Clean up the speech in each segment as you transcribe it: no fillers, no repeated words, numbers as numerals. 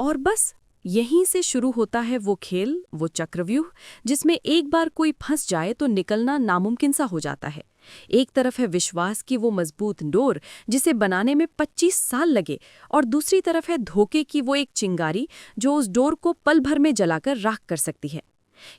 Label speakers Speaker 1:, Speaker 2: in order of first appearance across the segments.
Speaker 1: और बस यहीं से शुरू होता है वो खेल, वो चक्रव्यूह, जिसमें एक बार कोई फंस जाए तो निकलना नामुमकिन सा हो जाता है। एक तरफ है विश्वास की वो मजबूत डोर जिसे बनाने में 25 साल लगे, और दूसरी तरफ है धोखे की वो एक चिंगारी जो उस डोर को पल भर में जलाकर राख कर सकती है।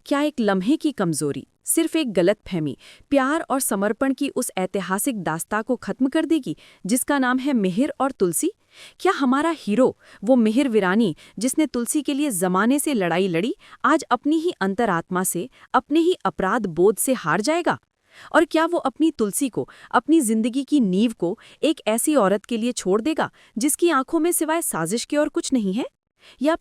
Speaker 1: क्या एक लम्हे की कमजोरी, सिर्फ एक गलतफहमी, प्यार और समर्पण की उस ऐतिहासिक दास्तां को खत्म कर देगी जिसका नाम है मिहिर और तुलसी? क्या हमारा हीरो, वो मिहिर वीरानी जिसने तुलसी के लिए जमाने से लड़ाई लड़ी, आज अपनी ही अंतरात्मा से, अपने ही अपराध बोध से हार जाएगा? और क्या वो अपनी तुलसी को, अपनी जिंदगी की नींव को एक ऐसी औरत के लिए छोड़ देगा जिसकी आंखों में सिवाय साजिश के और कुछ नहीं है? या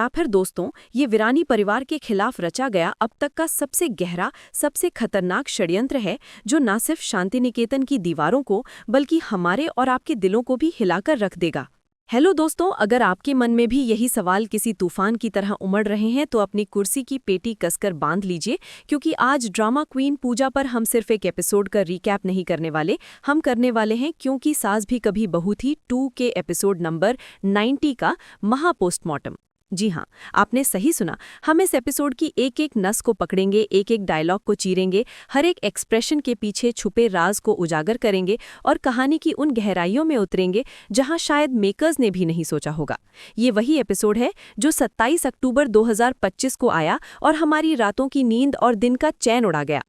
Speaker 1: फिर दोस्तों, ये वीरानी परिवार के खिलाफ रचा गया अब तक का सबसे गहरा, सबसे खतरनाक षड्यंत्र है, जो न सिर्फ शांति निकेतन की दीवारों को बल्कि हमारे और आपके दिलों को भी हिलाकर रख देगा। हेलो दोस्तों, अगर आपके मन में भी यही सवाल किसी तूफान की तरह उमड़ रहे हैं तो अपनी कुर्सी की पेटी कसकर बांध लीजिए, क्योंकि आज ड्रामा क्वीन पूजा पर हम सिर्फ एक एपिसोड का रिकैप नहीं करने वाले, हम करने वाले हैं क्योंकि सास भी कभी बहू थी 2 के एपिसोड नंबर 90 का महापोस्टमार्टम। जी हाँ, आपने सही सुना। हम इस एपिसोड की एक एक नस को पकड़ेंगे, एक एक डायलॉग को चीरेंगे, हर एक एक्सप्रेशन के पीछे छुपे राज को उजागर करेंगे और कहानी की उन गहराइयों में उतरेंगे जहां शायद मेकर्स ने भी नहीं सोचा होगा। ये वही एपिसोड है जो 27 अक्टूबर 2025 को आया और हमारी रातों की नींद और दिन का चैन उड़ा गया।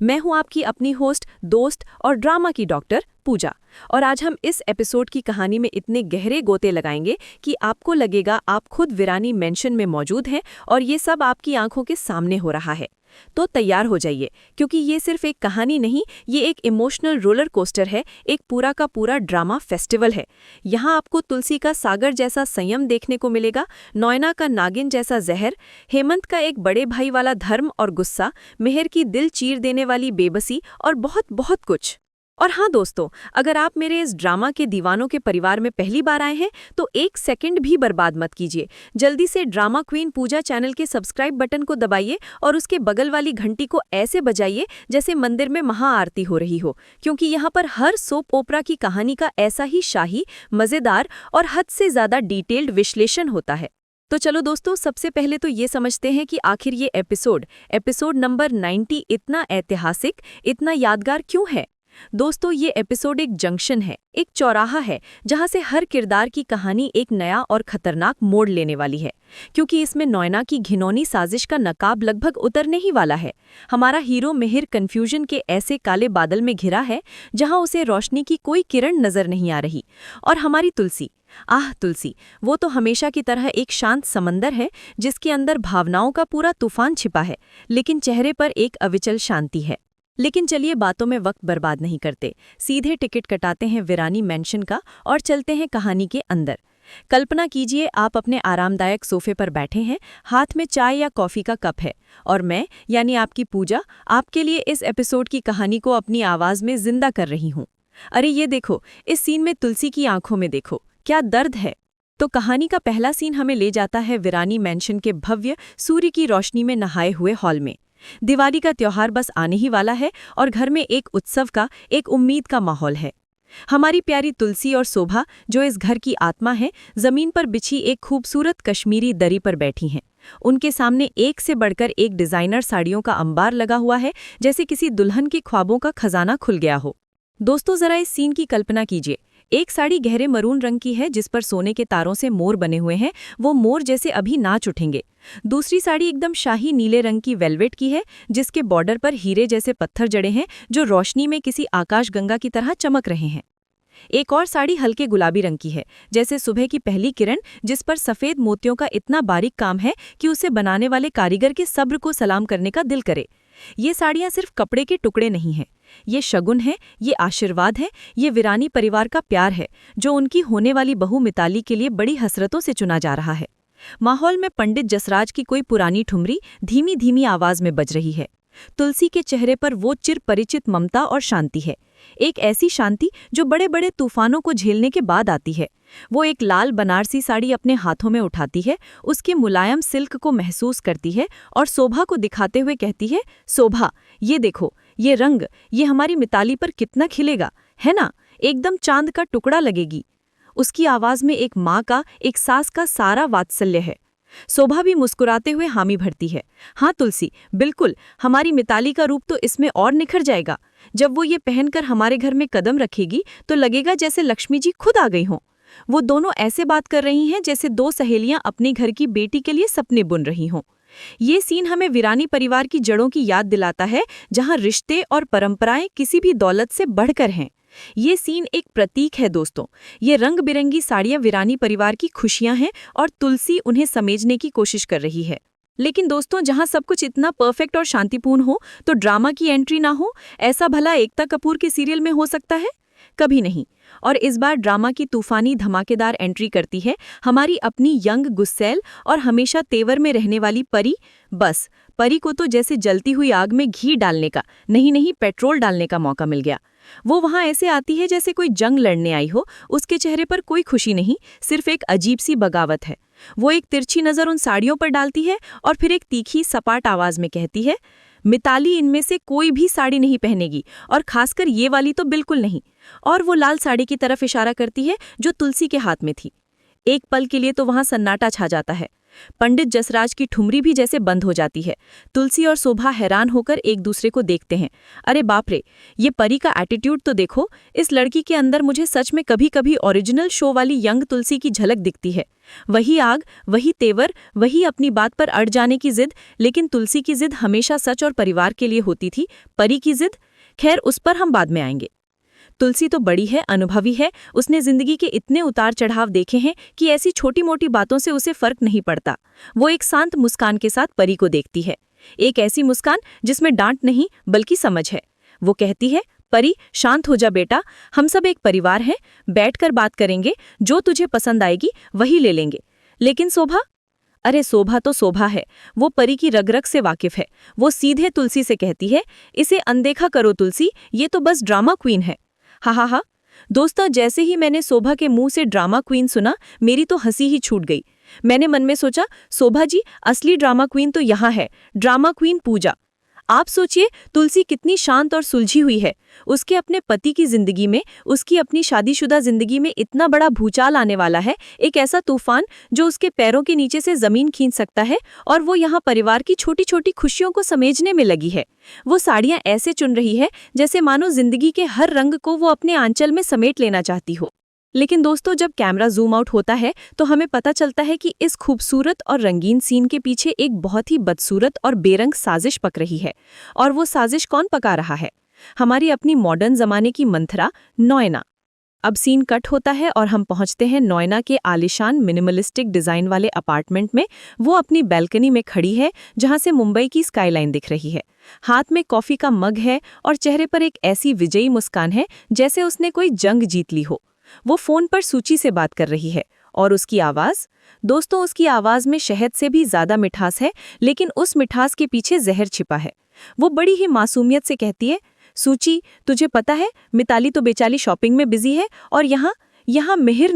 Speaker 1: मैं हूं आपकी अपनी होस्ट, दोस्त और ड्रामा की डॉक्टर पूजा, और आज हम इस एपिसोड की कहानी में इतने गहरे गोते लगाएंगे कि आपको लगेगा आप खुद वीरानी मेंशन में मौजूद हैं और ये सब आपकी आंखों के सामने हो रहा है। तो तैयार हो जाइए, क्योंकि ये सिर्फ एक कहानी नहीं, ये एक इमोशनल रोलर कोस्टर है, एक पूरा का पूरा ड्रामा फेस्टिवल है। यहाँ आपको तुलसी का सागर जैसा संयम देखने को मिलेगा, नॉयना का नागिन जैसा जहर, हेमंत का एक बड़े भाई वाला धर्म और गुस्सा, मिहिर की दिल चीर देने वाली बेबसी और बहुत बहुत कुछ। और हाँ दोस्तों, अगर आप मेरे इस ड्रामा के दीवानों के परिवार में पहली बार आए हैं तो एक सेकंड भी बर्बाद मत कीजिए। जल्दी से ड्रामा क्वीन पूजा चैनल के सब्सक्राइब बटन को दबाइए और उसके बगल वाली घंटी को ऐसे बजाइए जैसे मंदिर में महाआरती हो रही हो, क्योंकि यहाँ पर हर सोप ओपरा की कहानी का ऐसा ही शाही, मज़ेदार और हद से ज़्यादा डिटेल्ड विश्लेषण होता है। तो चलो दोस्तों, सबसे पहले तो ये समझते हैं कि आखिर ये एपिसोड नंबर 90 इतना ऐतिहासिक, इतना यादगार क्यों है। दोस्तों, ये एपिसोड एक जंक्शन है, एक चौराहा है जहां से हर किरदार की कहानी एक नया और खतरनाक मोड़ लेने वाली है, क्योंकि इसमें नॉयना की घिनौनी साजिश का नकाब लगभग उतरने ही वाला है। हमारा हीरो मिहिर कंफ्यूजन के ऐसे काले बादल में घिरा है जहां उसे रोशनी की कोई किरण नजर नहीं आ रही, और हमारी तुलसी, वो तो हमेशा की तरह एक शांत समंदर है जिसके अंदर भावनाओं का पूरा तूफान छिपा है, लेकिन चेहरे पर एक अविचल शांति है। लेकिन चलिए बातों में वक्त बर्बाद नहीं करते, सीधे टिकट कटाते हैं वीरानी मेंशन का और चलते हैं कहानी के अंदर। कल्पना कीजिए आप अपने आरामदायक सोफे पर बैठे हैं, हाथ में चाय या कॉफ़ी का कप है, और मैं यानी आपकी पूजा आपके लिए इस एपिसोड की कहानी को अपनी आवाज़ में जिंदा कर रही हूँ। अरे ये देखो, इस सीन में तुलसी की आंखों में देखो, क्या दर्द है। तो कहानी का पहला सीन हमें ले जाता है वीरानी मेंशन के भव्य सूर्य की रोशनी में नहाए हुए हॉल में। दिवाली का त्योहार बस आने ही वाला है और घर में एक उत्सव का, एक उम्मीद का माहौल है। हमारी प्यारी तुलसी और शोभा, जो इस घर की आत्मा है, जमीन पर बिछी एक खूबसूरत कश्मीरी दरी पर बैठी हैं। उनके सामने एक से बढ़कर एक डिजाइनर साड़ियों का अंबार लगा हुआ है, जैसे किसी दुल्हन के ख्वाबों का खजाना खुल गया हो। दोस्तों, जरा इस सीन की कल्पना कीजिए। एक साड़ी गहरे मरून रंग की है जिस पर सोने के तारों से मोर बने हुए हैं, वो मोर जैसे अभी नाच उठेंगे। दूसरी साड़ी एकदम शाही नीले रंग की वेलवेट की है जिसके बॉर्डर पर हीरे जैसे पत्थर जड़े हैं जो रोशनी में किसी आकाशगंगा की तरह चमक रहे हैं। एक और साड़ी हल्के गुलाबी रंग की है, जैसे सुबह की पहली किरण, जिस पर सफ़ेद मोतियों का इतना बारीक काम है कि उसे बनाने वाले कारीगर के सब्र को सलाम करने का दिल करे। ये साड़ियाँ सिर्फ कपड़े के टुकड़े नहीं हैं, ये शगुन है, ये आशीर्वाद है, ये वीरानी परिवार का प्यार है जो उनकी होने वाली बहू मिताली के लिए बड़ी हसरतों से चुना जा रहा है। माहौल में पंडित जसराज की कोई पुरानी ठुमरी धीमी धीमी आवाज में बज रही है। तुलसी के चेहरे पर वो चिर परिचित ममता और शांति है, एक ऐसी शांति जो बड़े बड़े तूफानों को झेलने के बाद आती है। वो एक लाल बनारसी साड़ी अपने हाथों में उठाती है, उसके मुलायम सिल्क को महसूस करती है और शोभा को दिखाते हुए कहती है, शोभा ये देखो, ये रंग, ये हमारी मिताली पर कितना खिलेगा, है ना, एकदम चांद का टुकड़ा लगेगी।
Speaker 2: उसकी आवाज में एक माँ का, एक सास का सारा वात्सल्य है। शोभा भी मुस्कुराते हुए हामी भरती है। हाँ तुलसी, बिल्कुल, हमारी मिताली का रूप तो इसमें और निखर जाएगा। जब वो ये पहनकर हमारे घर में कदम रखेगी तो लगेगा जैसे लक्ष्मी जी खुद आ गई हों। वो दोनों ऐसे बात कर रही हैं जैसे दो सहेलियां अपने घर की बेटी के लिए सपने बुन रही हों। ये सीन हमें वीरानी परिवार की जड़ों की याद दिलाता है, जहां रिश्ते और परंपराएं किसी भी दौलत से बढ़कर हैं। ये सीन एक प्रतीक है दोस्तों। ये रंग बिरंगी साड़ियां वीरानी परिवार की खुशियां हैं और तुलसी उन्हें समेटने की कोशिश कर रही है। लेकिन दोस्तों, जहां सब कुछ इतना परफेक्ट और शांतिपूर्ण हो तो ड्रामा की एंट्री ना हो, ऐसा भला एकता कपूर के सीरियल में हो सकता है? कभी नहीं। और इस बार ड्रामा की तूफानी धमाकेदार एंट्री करती है हमारी अपनी यंग गुस्सैल और हमेशा तेवर में रहने वाली परी। बस, परी को तो जैसे जलती हुई आग में घी डालने का, नहीं पेट्रोल डालने का मौका मिल गया। वो वहां ऐसे आती है जैसे कोई जंग लड़ने आई हो। उसके चेहरे पर कोई खुशी नहीं, सिर्फ एक अजीब सी बगावत है। वो एक तिरछी नजर उन साड़ियों पर डालती है और फिर एक तीखी सपाट आवाज में कहती है, मिताली इनमें से कोई भी साड़ी नहीं पहनेगी, और खासकर ये वाली तो बिल्कुल नहीं। और वो लाल साड़ी की तरफ इशारा करती है जो तुलसी के हाथ में थी। एक पल के लिए तो वहां सन्नाटा छा जाता है। पंडित जसराज की ठुमरी भी जैसे बंद हो जाती है। तुलसी और शोभा हैरान होकर एक दूसरे को देखते हैं। अरे बाप रे, ये परी का एटीट्यूड तो देखो। इस लड़की के अंदर मुझे सच में कभी कभी ओरिजिनल शो वाली यंग तुलसी की झलक दिखती है। वही आग, वही तेवर, वही अपनी बात पर अड़ जाने की जिद। लेकिन तुलसी की जिद हमेशा सच और परिवार के लिए होती थी। परी की जिद, खैर उस पर हम बाद में आएंगे। तुलसी तो बड़ी है, अनुभवी है। उसने जिंदगी के इतने उतार चढ़ाव देखे हैं कि ऐसी छोटी मोटी बातों से उसे फर्क नहीं पड़ता। वो एक शांत मुस्कान के साथ परी को देखती है, एक ऐसी मुस्कान जिसमें डांट नहीं बल्कि समझ है। वो कहती है, परी शांत हो जा बेटा, हम सब एक परिवार हैं, बैठकर बात करेंगे, जो तुझे पसंद आएगी वही ले लेंगे। लेकिन शोभा? अरे शोभा तो शोभा है, वो परी की रग रग से वाकिफ है। वो सीधे तुलसी से कहती है, इसे अनदेखा करो तुलसी, ये तो बस ड्रामा क्वीन है। हा। दोस्तों, जैसे ही मैंने शोभा के मुंह से ड्रामा क्वीन सुना, मेरी तो हंसी ही छूट गई। मैंने मन में सोचा, शोभा जी, असली ड्रामा क्वीन तो यहाँ है, ड्रामा क्वीन पूजा। आप सोचिए, तुलसी कितनी शांत और सुलझी हुई है। उसके अपने पति की जिंदगी में, उसकी अपनी शादीशुदा जिंदगी में इतना बड़ा भूचाल आने वाला है, एक ऐसा तूफान जो उसके पैरों के नीचे से जमीन खींच सकता है, और वो यहाँ परिवार की छोटी छोटी खुशियों को समेटने में लगी है। वो साड़ियाँ ऐसे चुन रही है जैसे मानो जिंदगी के हर रंग को वो अपने आंचल में समेट लेना चाहती हो। लेकिन दोस्तों, जब कैमरा जूम आउट होता है तो हमें पता चलता है कि इस खूबसूरत और रंगीन सीन के पीछे एक बहुत ही बदसूरत और बेरंग साजिश पक रही है। और वो साजिश कौन पका रहा है? हमारी अपनी मॉडर्न जमाने की मंथरा, नॉयना। अब सीन कट होता है और हम पहुंचते हैं नॉयना के आलिशान मिनिमलिस्टिक डिजाइन वाले अपार्टमेंट में। वो अपनी बैल्कनी में खड़ी है जहां से मुंबई की स्काईलाइन दिख रही है। हाथ में कॉफी का मग है और चेहरे पर एक ऐसी विजयी मुस्कान है जैसे उसने कोई जंग जीत ली हो। वो फोन पर सूची से बात कर रही है और उसकी आवाज, दोस्तों, उसकी आवाज में शहद से भी ज्यादा मिठास है, लेकिन उस मिठास के पीछे जहर छिपा है। वो बड़ी ही मासूमियत से कहती है, सूची, तुझे पता है मिताली तो बेचारी शॉपिंग में बिजी है, और यहाँ मिहिर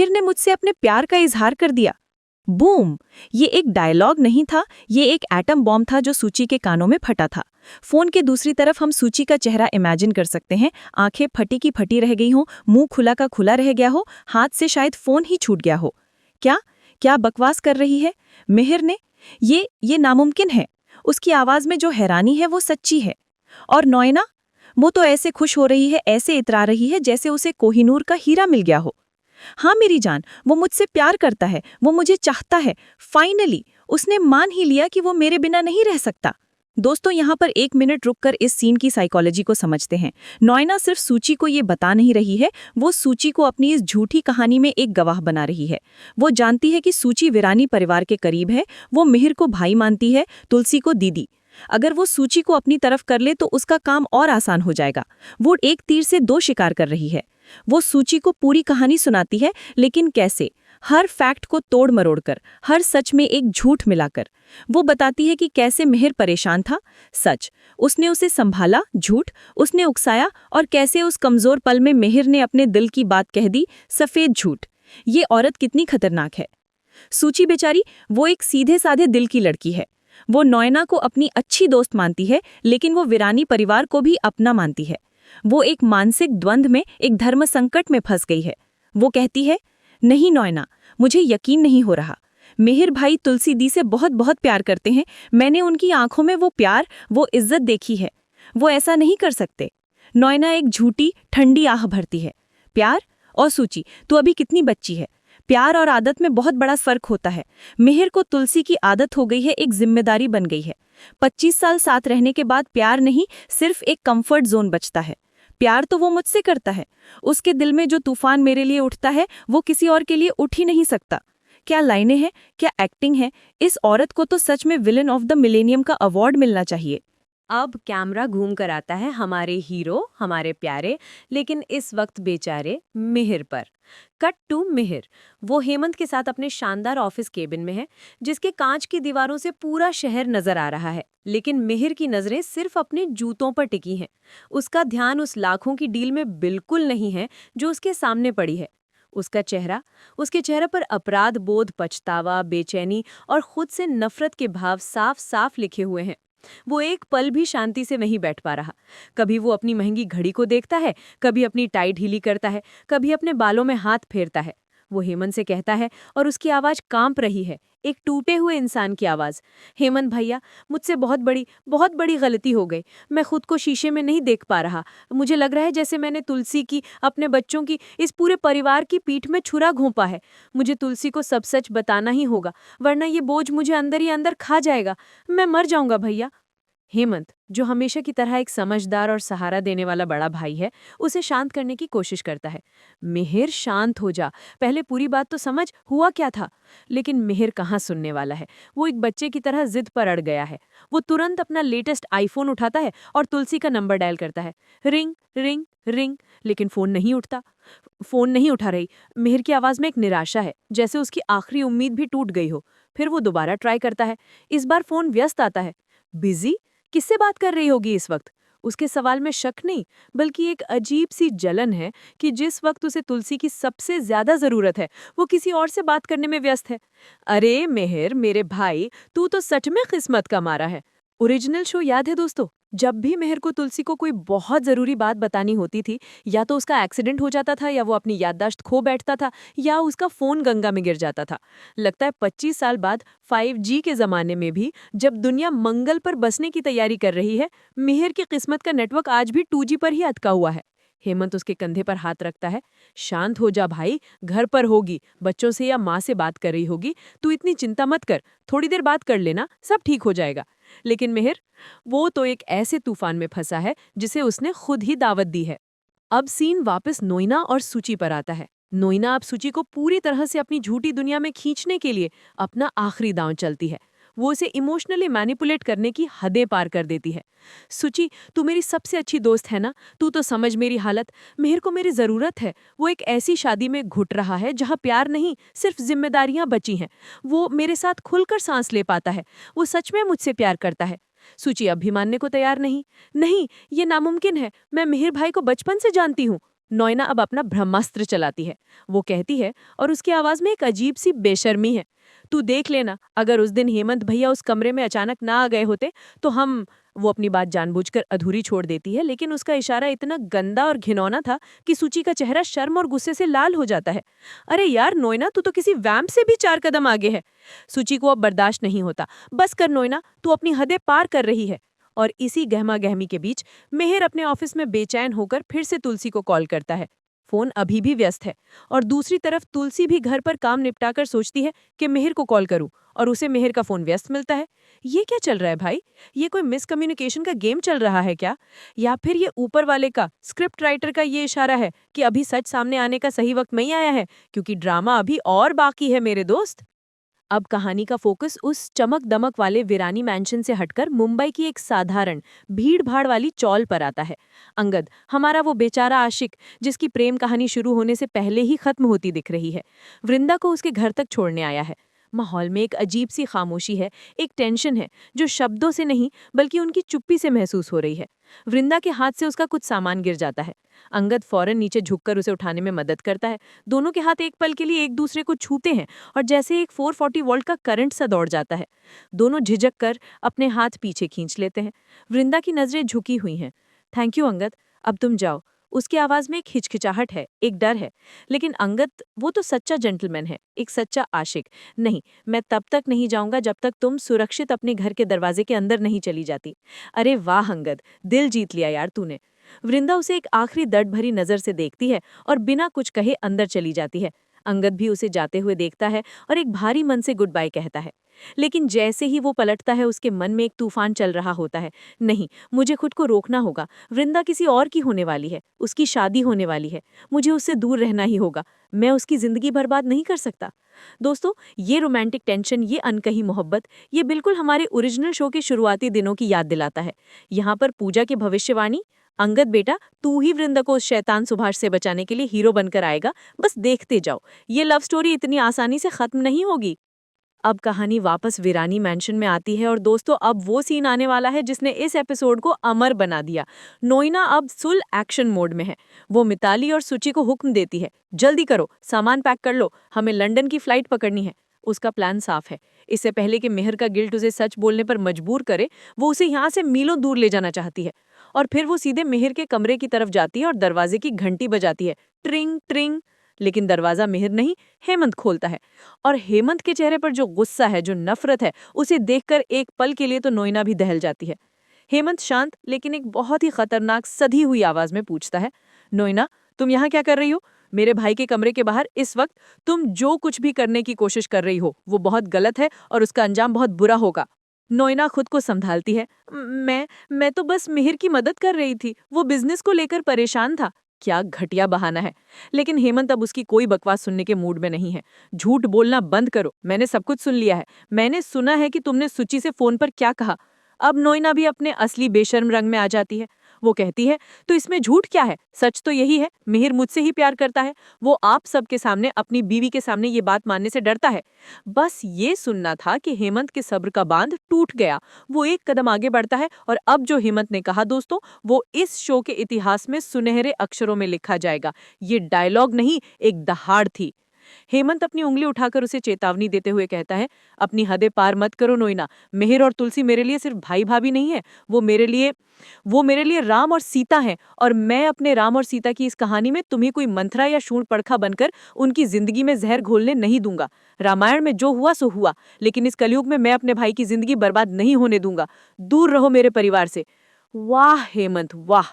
Speaker 2: ने मुझसे अपने प्यार का इजहार कर दिया। बूम! ये एक डायलॉग नहीं था, ये एक एटम बॉम्ब था जो सूची के कानों में फटा था। फोन के दूसरी तरफ हम सूची का चेहरा इमेजिन कर सकते हैं। आंखें फटी की फटी रह गई हों, मुंह खुला का खुला रह गया हो, हाथ से शायद फोन ही छूट गया हो। क्या बकवास कर रही है मिहिर ने? ये नामुमकिन है। उसकी आवाज में जो हैरानी है वो सच्ची है। और नॉयना, वो तो ऐसे खुश हो रही है, ऐसे इतरा रही है जैसे उसे कोहिनूर का हीरा मिल गया हो। हाँ मेरी जान, वो मुझसे प्यार करता है, वो मुझे चाहता है। फाइनली उसने मान ही लिया कि वो मेरे बिना नहीं रह सकता। दोस्तों, यहाँ पर एक मिनट रुककर इस सीन की साइकोलॉजी को समझते हैं। नॉयना सिर्फ सूची को ये बता नहीं रही है, वो सूची को अपनी इस झूठी कहानी में एक गवाह बना रही है। वो जानती है कि सूची वीरानी परिवार के करीब है, वो मिहिर को भाई मानती है, तुलसी को दीदी। अगर वो सूची को अपनी तरफ कर ले तो उसका काम और आसान हो जाएगा। वो एक तीर से दो शिकार कर रही है। वो सूची को पूरी कहानी सुनाती है, लेकिन कैसे? हर फैक्ट को तोड़ मरोड़ कर, हर सच में एक झूठ मिलाकर। वो बताती है कि कैसे मिहिर परेशान था, सच, उसने उसे संभाला, झूठ, उसने उकसाया, और कैसे उस कमजोर पल में मिहिर ने अपने दिल की बात कह दी, सफेद झूठ। ये औरत कितनी खतरनाक है। सूची बेचारी, वो एक सीधे साधे दिल की लड़की है। वो नॉयना को अपनी अच्छी दोस्त मानती है, लेकिन वो वीरानी परिवार को भी अपना मानती है। वो एक मानसिक द्वंद्व में, एक धर्म संकट में फंस गई है। वो कहती है, नहीं नॉयना, मुझे यकीन नहीं हो रहा। मिहिर भाई तुलसी दी से बहुत बहुत प्यार करते हैं। मैंने उनकी आंखों में वो प्यार, वो इज्जत देखी है। वो ऐसा नहीं कर सकते। नॉयना एक झूठी ठंडी आह भरती है। प्यार? और सूची, तू अभी कितनी बच्ची है। प्यार और आदत में बहुत बड़ा फर्क होता है। मिहिर को तुलसी की आदत हो गई है, एक जिम्मेदारी बन गई है। 25 साल साथ रहने के बाद प्यार नहीं, सिर्फ एक कंफर्ट जोन बचता है। प्यार तो वो मुझसे करता है। उसके दिल में जो तूफान मेरे लिए उठता है, वो किसी और के लिए उठ ही नहीं सकता। क्या लाइनें हैं, क्या एक्टिंग है। इस औरत को तो सच में विलेन ऑफ द मिलेनियम का अवार्ड मिलना चाहिए।
Speaker 3: अब कैमरा घूम कर आता है हमारे हीरो, हमारे प्यारे, लेकिन इस वक्त बेचारे मिहिर पर। Cut to Mihir. वो हेमंत के साथ अपने शानदार ऑफिस केबिन में है, जिसके कांच की दीवारों से पूरा शहर नजर आ रहा है। लेकिन मिहिर की नजरें सिर्फ अपने जूतों पर टिकी हैं। उसका ध्यान उस लाखों की डील में बिल्कुल नहीं है जो उसके सामने पड़ी है। उसके चेहरे पर अपराध बोध, पछतावा, बेचैनी और खुद से नफरत के भाव साफ साफ लिखे हुए हैं। वो एक पल भी शांति से नहीं बैठ पा रहा। कभी वो अपनी महंगी घड़ी को देखता है, कभी अपनी टाई ढीली करता है, कभी अपने बालों में हाथ फेरता है। वो हेमंत से कहता है और उसकी आवाज कांप रही है, एक टूटे हुए इंसान की आवाज। हेमंत भैया, मुझसे बहुत बड़ी गलती हो गई। मैं खुद को शीशे में नहीं देख पा रहा। मुझे लग रहा है जैसे मैंने तुलसी की, अपने बच्चों की, इस पूरे परिवार की पीठ में छुरा घोंपा है। मुझे तुलसी को सब सच बताना ही होगा, वरना ये बोझ मुझे अंदर ही अंदर खा जाएगा। मैं मर जाऊंगा भैया। हेमंत, जो हमेशा की तरह एक समझदार और सहारा देने वाला बड़ा भाई है, उसे शांत करने की कोशिश करता है। मिहिर, शांत हो जा, पहले पूरी बात तो समझ, हुआ क्या था। लेकिन मिहिर कहाँ सुनने वाला है। वो एक बच्चे की तरह जिद पर अड़ गया है। वो तुरंत अपना लेटेस्ट आईफोन उठाता है और तुलसी का नंबर डायल करता है। रिंग रिंग रिंग, लेकिन फोन नहीं उठता। फोन नहीं उठा रही। मिहिर की आवाज में एक निराशा है, जैसे उसकी आखिरी उम्मीद भी टूट गई हो। फिर वो दोबारा ट्राई करता है। इस बार फोन व्यस्त आता है। बिजी? किससे बात कर रही होगी इस वक्त? उसके सवाल में शक नहीं, बल्कि एक अजीब सी जलन है कि जिस वक्त उसे तुलसी की सबसे ज्यादा जरूरत है, वो किसी और से बात करने में व्यस्त है। अरे मिहिर, मेरे भाई, तू तो सच में किस्मत का मारा है। ओरिजिनल शो याद है दोस्तों? जब भी मिहिर को तुलसी को कोई बहुत जरूरी बात बतानी होती थी, या तो उसका एक्सीडेंट हो जाता था, या वो अपनी याददाश्त खो बैठता था, या उसका फोन गंगा में गिर जाता था। लगता है 25 साल बाद 5G के जमाने में भी, जब दुनिया मंगल पर बसने की तैयारी कर रही है, मिहिर की किस्मत का नेटवर्क आज भी 2G पर ही अटका हुआ है। हेमंत उसके कंधे पर हाथ रखता है। शांत हो जा भाई, घर पर होगी, बच्चों से या माँ से बात कर रही होगी। तू इतनी चिंता मत कर, थोड़ी देर बात कर लेना, सब ठीक हो जाएगा। लेकिन मिहिर, वो तो एक ऐसे तूफान में फंसा है जिसे उसने खुद ही दावत दी है। अब सीन वापस नोइना और सूची पर आता है। नोइना अब सूची को पूरी तरह से अपनी झूठी दुनिया में खींचने के लिए अपना आखिरी दांव चलती है। वो उसे इमोशनली मैनिपुलेट करने की हदें पार कर देती है। सुची, तू मेरी सबसे अच्छी दोस्त है ना, तू तो समझ मेरी हालत। मिहिर को मेरी जरूरत है। वो एक ऐसी शादी में घुट रहा है जहां प्यार नहीं, सिर्फ जिम्मेदारियां बची हैं। वो मेरे साथ खुलकर सांस ले पाता है। वो सच में मुझसे प्यार करता है। सूची अब भी मानने को तैयार नहीं। नहीं, ये नामुमकिन है। मैं मिहिर भाई को बचपन से जानती हूँ। नोइना अब अपना ब्रह्मास्त्र चलाती है। वो कहती है, और उसकी आवाज में एक अजीब सी बेशर्मी है, तू देख लेना, अगर उस दिन हेमंत भैया उस कमरे में अचानक ना आ गए होते तो हम। वो अपनी बात जानबूझकर अधूरी छोड़ देती है, लेकिन उसका इशारा इतना गंदा और घिनौना था कि सूची का चेहरा शर्म और गुस्से से लाल हो जाता है। अरे यार नोइना, तू तो किसी वैम्प से भी 4 कदम आगे है। सूची को अब बर्दाश्त नहीं होता। बस कर नोइना, तू अपनी हदें पार कर रही है। और इसी गहमा गहमी के बीच मिहिर अपने ऑफिस में बेचैन होकर फिर से तुलसी को कॉल करता है। फोन अभी भी व्यस्त है, और दूसरी तरफ तुलसी भी घर पर काम निपटाकर सोचती है कि मिहिर को कॉल करूं, और उसे मिहिर का फोन व्यस्त मिलता है। ये क्या चल रहा है भाई? ये कोई मिसकम्युनिकेशन का गेम चल रहा है क्या? या फिर ये ऊपर वाले का, स्क्रिप्ट राइटर का ये इशारा है कि अभी सच सामने आने का सही वक्त नहीं आया है, क्योंकि ड्रामा अभी और बाकी है मेरे दोस्त। अब कहानी का फोकस उस चमक दमक वाले वीरानी मैंशन से हटकर मुंबई की एक साधारण भीड़ भाड़ वाली चौल पर आता है। अंगद, हमारा वो बेचारा आशिक, जिसकी प्रेम कहानी शुरू होने से पहले ही खत्म होती दिख रही है, वृंदा को उसके घर तक छोड़ने आया है। माहौल में एक अजीब सी खामोशी है, एक टेंशन है जो शब्दों से नहीं बल्कि उनकी चुप्पी से महसूस हो रही है। वृंदा के हाथ से उसका कुछ सामान गिर जाता है। अंगद फौरन नीचे झुककर उसे उठाने में मदद करता है। दोनों के हाथ एक पल के लिए एक दूसरे को छूते हैं, और जैसे एक 440 वोल्ट का करंट सा दौड़ जाता है। दोनों झिझक कर अपने हाथ पीछे खींच लेते हैं। वृंदा की नजरें झुकी हुई हैं। थैंक यू अंगद, अब तुम जाओ। उसकी आवाज में एक हिचकिचाहट है, एक डर है। लेकिन अंगद, वो तो सच्चा जेंटलमैन है, एक सच्चा आशिक। नहीं, मैं तब तक नहीं जाऊंगा जब तक तुम सुरक्षित अपने घर के दरवाजे के अंदर नहीं चली जाती। अरे वाह अंगद, दिल जीत लिया यार तूने। वृंदा उसे एक आखिरी दर्द भरी नजर से देखती है और बिना कुछ कहे अंदर चली जाती है। अंगद भी उसे जाते हुए देखता है और एक भारी मन से गुड बाय कहता है। लेकिन जैसे ही वो पलटता है, उसके मन में एक तूफान चल रहा होता है। नहीं, मुझे खुद को रोकना होगा। वृंदा किसी और की होने वाली है, उसकी शादी होने वाली है। मुझे उससे दूर रहना ही होगा। मैं उसकी जिंदगी बर्बाद नहीं कर सकता। दोस्तों, ये रोमांटिक टेंशन, ये अनकही मोहब्बत, ये बिल्कुल हमारे ओरिजिनल शो के शुरुआती दिनों की याद दिलाता है। यहाँ पर पूजा की भविष्यवाणी, अंगद बेटा, तू ही वृंदा को उस शैतान सुभाष से बचाने के लिए हीरो बनकर आएगा, बस देखते जाओ। ये लव स्टोरी इतनी आसानी से खत्म नहीं होगी। अब कहानी वापस वीरानी मैंशन में आती है और दोस्तों, अब वो सीन आने वाला है जिसने इस एपिसोड को अमर बना दिया। नोइना अब फुल एक्शन मोड में है। वो मिताली और सुची को हुक्म देती है, जल्दी करो, सामान पैक कर लो, हमें लंदन की फ्लाइट पकड़नी है। उसका प्लान साफ है। इससे पहले कि मिहिर का गिल्ट उसे सच बोलने पर मजबूर करे, वो उसे यहाँ से मीलों दूर ले जाना चाहती है। और फिर वो सीधे मिहिर के कमरे की तरफ जाती है और दरवाजे की घंटी बजाती है, ट्रिंग ट्रिंग। लेकिन दरवाजा मिहिर नहीं, हेमंत खोलता है। और हेमंत के चेहरे पर जो गुस्सा है, जो नफरत है, उसे देखकर एक पल के लिए तो नोइना भी दहल जाती है। हेमंत शांत लेकिन एक बहुत ही खतरनाक सधी हुई आवाज में पूछता है, नोइना, तुम यहाँ क्या कर रही हो? मेरे भाई के कमरे के बाहर इस वक्त तुम जो कुछ भी करने की कोशिश कर रही हो, वो बहुत गलत है और उसका अंजाम बहुत बुरा होगा। नोइना खुद को संभालती है। मैं तो बस मिहिर की मदद कर रही थी, वो बिजनेस को लेकर परेशान था। क्या घटिया बहाना है। लेकिन हेमंत अब उसकी कोई बकवास सुनने के मूड में नहीं है। झूठ बोलना बंद करो, मैंने सब कुछ सुन लिया है। मैंने सुना है कि तुमने सुची से फोन पर क्या कहा। अब नोइना भी अपने असली बेशर्म रंग में आ जाती है। वो कहती है, तो इसमें झूठ क्या है? सच तो यही है, मिहिर मुझसे ही प्यार करता है। वो आप सबके सामने, अपनी बीवी के सामने ये बात मानने से डरता है। बस ये सुनना था कि हेमंत के सब्र का बांध टूट गया। वो एक कदम आगे बढ़ता है और अब जो हेमंत ने कहा दोस्तों, वो इस शो के इतिहास में सुनहरे अक्षरों में लिखा जाएगा। ये डायलॉग नहीं, एक दहाड़ थी। हेमंत अपनी उंगली उठाकर उसे चेतावनी देते हुए कहता है, अपनी हदें पार मत करो नोइना। मिहिर और तुलसी मेरे लिए सिर्फ भाई भाभी नहीं है, वो मेरे लिए राम और सीता हैं। और मैं अपने राम और सीता की इस कहानी में तुम्हें कोई मंथरा या शूर्पणखा बनकर उनकी जिंदगी में जहर घोलने नहीं दूंगा। रामायण में जो हुआ सो हुआ, लेकिन इस कलयुग में मैं अपने भाई की जिंदगी बर्बाद नहीं होने दूंगा। दूर रहो मेरे परिवार से। वाह हेमंत, वाह,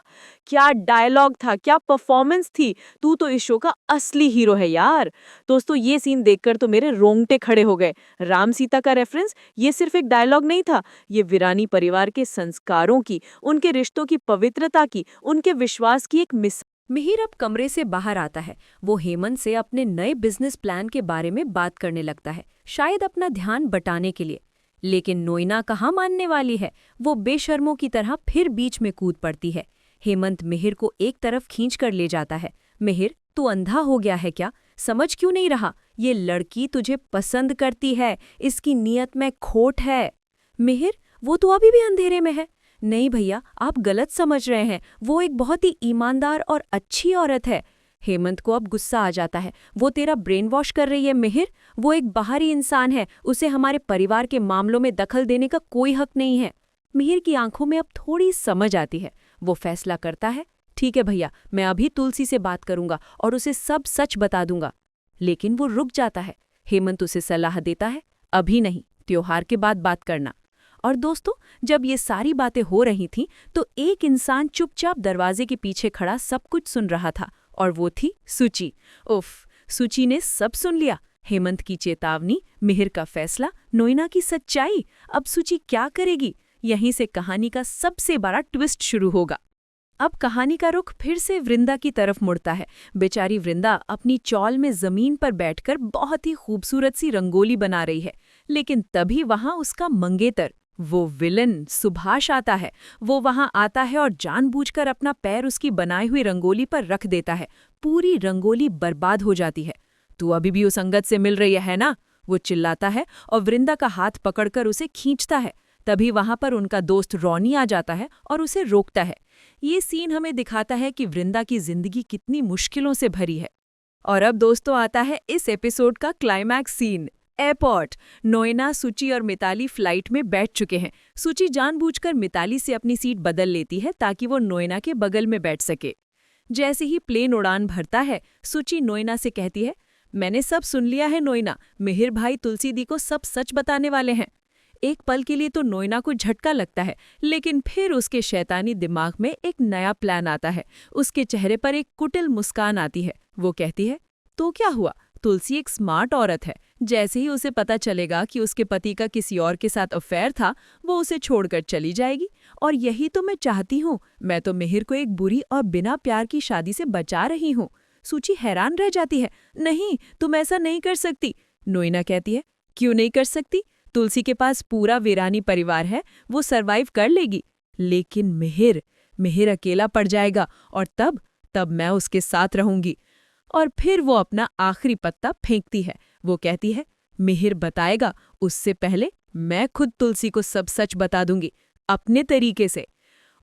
Speaker 3: क्या डायलॉग था, क्या परफॉर्मेंस थी। तू तो इस शो का असली हीरो है यार। दोस्तों, ये सीन देखकर तो मेरे रोंगटे खड़े हो गए। राम सीता का रेफरेंस ये सिर्फ एक डायलॉग नहीं था, ये वीरानी परिवार के संस्कारों की, उनके रिश्तों की पवित्रता की, उनके विश्वास की एक मिसाल।
Speaker 1: मिहिर अब कमरे से बाहर आता है। वो हेमंत से अपने नए बिजनेस प्लान के बारे में बात करने लगता है, शायद अपना ध्यान बटाने के लिए। लेकिन नोइना कहाँ मानने वाली है। वो बेशर्मों की तरह फिर बीच में कूद पड़ती है। हेमंत मिहिर को एक तरफ खींच कर ले जाता है। मिहिर, तू अंधा हो गया है क्या? समझ क्यों नहीं रहा? ये लड़की तुझे पसंद करती है, इसकी नीयत में खोट है। मिहिर, वो तो अभी भी अंधेरे में है। नहीं भैया, आप गलत समझ रहे हैं, वो एक बहुत ही ईमानदार और अच्छी औरत है। हेमंत को अब गुस्सा आ जाता है। वो तेरा ब्रेन वॉश कर रही है मिहिर। वो एक बाहरी इंसान है, उसे हमारे परिवार के मामलों में दखल देने का कोई हक नहीं है। मिहिर की आंखों में अब थोड़ी समझ आती है। वो फैसला करता है, ठीक है भैया, मैं अभी तुलसी से बात करूंगा और उसे सब सच बता दूंगा। लेकिन वो रुक जाता है। हेमंत उसे सलाह देता है, अभी नहीं, त्योहार के बाद बात करना। और दोस्तों, जब ये सारी बातें हो रही थीं तो एक इंसान चुपचाप दरवाजे के पीछे खड़ा सब कुछ सुन रहा था, और वो थी सुची। उफ, सुची ने सब सुन लिया। हेमंत की चेतावनी, मिहिर का फैसला, नोइना की सच्चाई। अब सुची क्या करेगी? यहीं से कहानी का सबसे बड़ा ट्विस्ट शुरू होगा। अब कहानी का रुख फिर से वृंदा की तरफ मुड़ता है। बेचारी वृंदा अपनी चौल में जमीन पर बैठकर बहुत ही खूबसूरत सी रंगोली बना रही है। लेकिन तभी वहां उसका मंगेतर, वो विलन सुभाष आता है। वो वहां आता है और जानबूझकर अपना पैर उसकी बनाई हुई रंगोली पर रख देता है। पूरी रंगोली बर्बाद हो जाती है। तू अभी भी उस अंगद से मिल रही है ना? वो चिल्लाता है और वृंदा का हाथ पकड़कर उसे खींचता है। तभी वहां पर उनका दोस्त रॉनी आ जाता है और उसे रोकता है। ये सीन हमें दिखाता है कि वृंदा की जिंदगी कितनी मुश्किलों से भरी है। और अब दोस्तों आता है इस एपिसोड का क्लाइमैक्स सीन, एयरपोर्ट। नोइना, सुची और मिताली फ्लाइट में बैठ चुके हैं। सुची जानबूझकर मिताली से अपनी सीट बदल लेती है ताकि वो नोइना के बगल में बैठ सके।
Speaker 2: जैसे ही प्लेन उड़ान भरता है, सुची नोइना से कहती है, मैंने सब सुन लिया है नोइना, मिहिर भाई तुलसी दी को सब सच बताने वाले हैं। एक पल के लिए तो नोइना को झटका लगता है, लेकिन फिर उसके शैतानी दिमाग में एक नया प्लान आता है। उसके चेहरे पर एक कुटिल मुस्कान आती है। वो कहती है, तो क्या हुआ, तुलसी एक स्मार्ट औरत है। जैसे ही उसे पता चलेगा कि उसके पति का किसी और के साथ अफेयर था, वो उसे छोड़कर चली जाएगी। और यही तो मैं चाहती हूँ। मैं तो मिहिर को एक बुरी और बिना प्यार की शादी से बचा रही हूँ। सूची हैरान रह जाती है। नहीं, तुम ऐसा नहीं कर सकती। नोइना कहती है, क्यों नहीं कर सकती? तुलसी के पास पूरा वीरानी परिवार है, वो सरवाइव कर लेगी। लेकिन मिहिर अकेला पड़ जाएगा, और तब मैं उसके साथ रहूंगी। और फिर वो अपना आखिरी पत्ता फेंकती है। वो कहती है, मिहिर बताएगा, उससे पहले मैं खुद तुलसी को सब सच बता दूंगी, अपने तरीके से।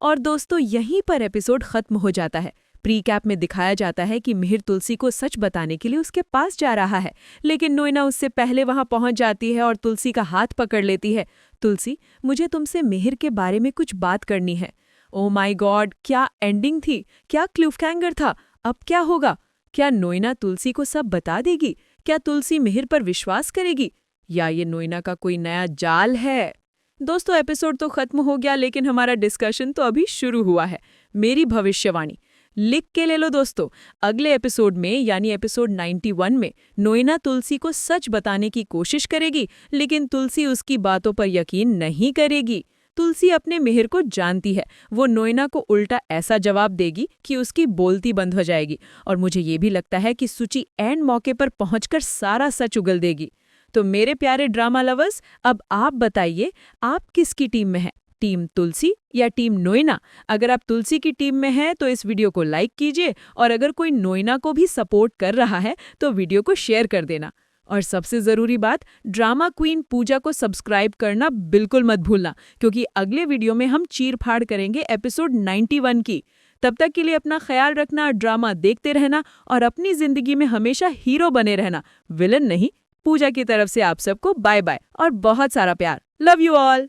Speaker 2: और दोस्तों, यहीं पर एपिसोड खत्म हो जाता है। प्री कैप में दिखाया जाता है कि मिहिर तुलसी को सच बताने के लिए उसके पास जा रहा है, लेकिन नोइना उससे पहले वहां पहुंच जाती है और तुलसी का हाथ पकड़ लेती है। तुलसी, मुझे तुमसे मिहिर के बारे में कुछ बात करनी है। ओ माय गॉड, क्या एंडिंग थी, क्या क्लिफहैंगर था। अब क्या होगा? क्या नोइना तुलसी को सब बता देगी? क्या तुलसी मिहिर पर विश्वास करेगी, या ये नोइना का कोई नया जाल है? दोस्तों, एपिसोड तो खत्म हो गया, लेकिन हमारा डिस्कशन तो अभी शुरू हुआ है। मेरी भविष्यवाणी लिख के ले लो दोस्तों। अगले एपिसोड में, यानी एपिसोड 91 में, नोइना तुलसी को सच बताने की कोशिश करेगी, लेकिन तुलसी उसकी बातों पर यकीन नहीं करेगी। तुलसी अपने मिहिर को जानती है। वो नोइना को उल्टा ऐसा जवाब देगी कि उसकी बोलती बंद हो जाएगी। और मुझे ये भी लगता है कि सुची एंड मौके पर पहुंचकर सारा सच उगल देगी। तो मेरे प्यारे ड्रामा लवर्स, अब आप बताइए, आप किसकी टीम में हैं? टीम तुलसी या टीम नोइना? अगर आप तुलसी की टीम में हैं तो इस वीडियो को लाइक कीजिए, और अगर कोई नोइना को भी सपोर्ट कर रहा है तो वीडियो को शेयर कर देना। और सबसे ज़रूरी बात, ड्रामा क्वीन पूजा को सब्सक्राइब करना बिल्कुल मत भूलना, क्योंकि अगले वीडियो में हम चीर-फाड़ करेंगे एपिसोड 91 की। तब तक के लिए अपना ख्याल रखना, ड्रामा देखते रहना और अपनी ज़िंदगी में हमेशा हीरो बने रहना, विलन नहीं। पूजा की तरफ से आप सबको बाय बाय और बहुत सारा प्यार। Love you all.